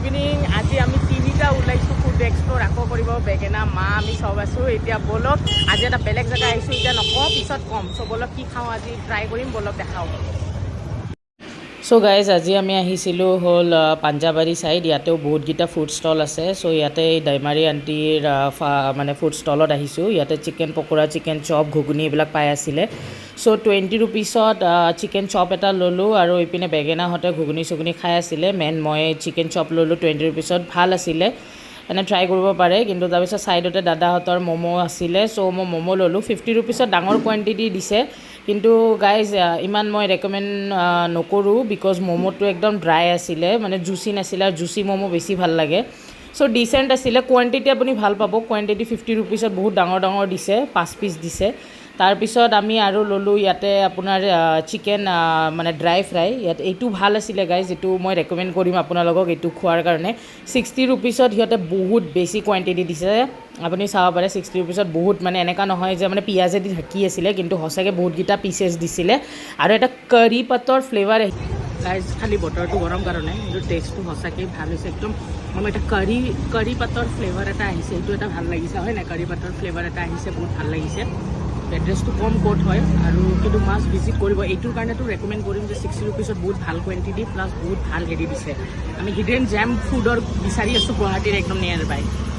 evening আজি আমি তিনিটা ওলাইছোঁ ফুড এক্সপ্লোৰ আকৌ কৰিব বেগেনা মা আমি চব আছোঁ এতিয়া বলক আজি এটা বেলেগ জেগা আহিছোঁ এতিয়া নকওঁ পিছত কম চ' বলক কি খাওঁ আজি ট্ৰাই কৰিম বলক দেখাওঁ চ' গাইজ আজি আমি আহিছিলোঁ হ'ল পাঞ্জাবাৰী ছাইড ইয়াতেও বহুতকেইটা ফুড ষ্টল আছে চ' ইয়াতে দৈমাৰী আণ্টিৰ মানে ফুড ষ্টলত আহিছোঁ ইয়াতে চিকেন পকোৰা চিকেন চপ ঘুগুনি এইবিলাক পাই আছিলে চ' 20 ৰুপিছত চিকেন চপ এটা ল'লোঁ আৰু এইপিনে বেগেনাহঁতে ঘুগুনি চুগুনি খাই আছিলে মই চিকেন চপ ল'লোঁ 20 ৰুপিছত ভাল আছিলে এনে ট্ৰাই কৰিব পাৰে কিন্তু তাৰপিছত ছাইডতে দাদাহঁতৰ ম'ম' আছিলে চ' মই ম'ম' ল'লোঁ 50 ৰুপিছত ডাঙৰ কোৱাণ্টিটি দিছে কিন্তু গাইজ ইমান মই ৰেকমেণ্ড নকৰোঁ বিকজ ম'ম'টো একদম ড্ৰাই আছিলে মানে জুচি নাছিলে আৰু জুচি ম'ম' বেছি ভাল লাগে চ' ডিচেণ্ট আছিলে কোৱাণ্টিটি আপুনি ভাল পাব কোৱাণ্টিটি 50 ৰুপিছত বহুত ডাঙৰ ডাঙৰ দিছে 5 পিচ দিছে তাৰপিছত আমি আৰু ল'লোঁ ইয়াতে আপোনাৰ চিকেন মানে ড্ৰাই ফ্ৰাই ইয়াত এইটো ভাল আছিলে গাইজ এইটো মই ৰেকমেণ্ড কৰিম আপোনালোকক এইটো খোৱাৰ কাৰণে 60 ৰুপিছত সিহঁতে বহুত বেছি কোৱাণ্টিটি দিছে আপুনি চাব পাৰে 60 ৰুপিছত বহুত মানে এনেকুৱা নহয় যে মানে পিঁয়াজেদি ঢাকি আছিলে কিন্তু সঁচাকৈ বহুতকেইটা পিচেছ দিছিলে আৰু এটা কাৰী পাতৰ ফ্লেভাৰ গাইজ খালি বতৰটো গৰম কাৰণে কিন্তু টেষ্টটো সঁচাকৈ ভাল হৈছে একদম মানে এটা কাৰী পাতৰ ফ্লেভাৰ এটা আহিছে এইটো এটা ভাল লাগিছে হয় নাই কাৰী পাতৰ ফ্লেভাৰ এটা আহিছে বহুত ভাল লাগিছে এড্ৰেছটো কম ক'ত হয় আৰু কিন্তু মাছ ভিজিট কৰিব এইটোৰ কাৰণেতো ৰেকমেণ্ড কৰিম যে 60 ৰুপিছত বহুত ভাল কোৱাণ্টিটি প্লাছ বহুত ভাল হেৰি দিছে আমি হিডেন জেম ফুডৰ বিচাৰি আছোঁ গুৱাহাটীৰ একদম নিয়াৰ বাই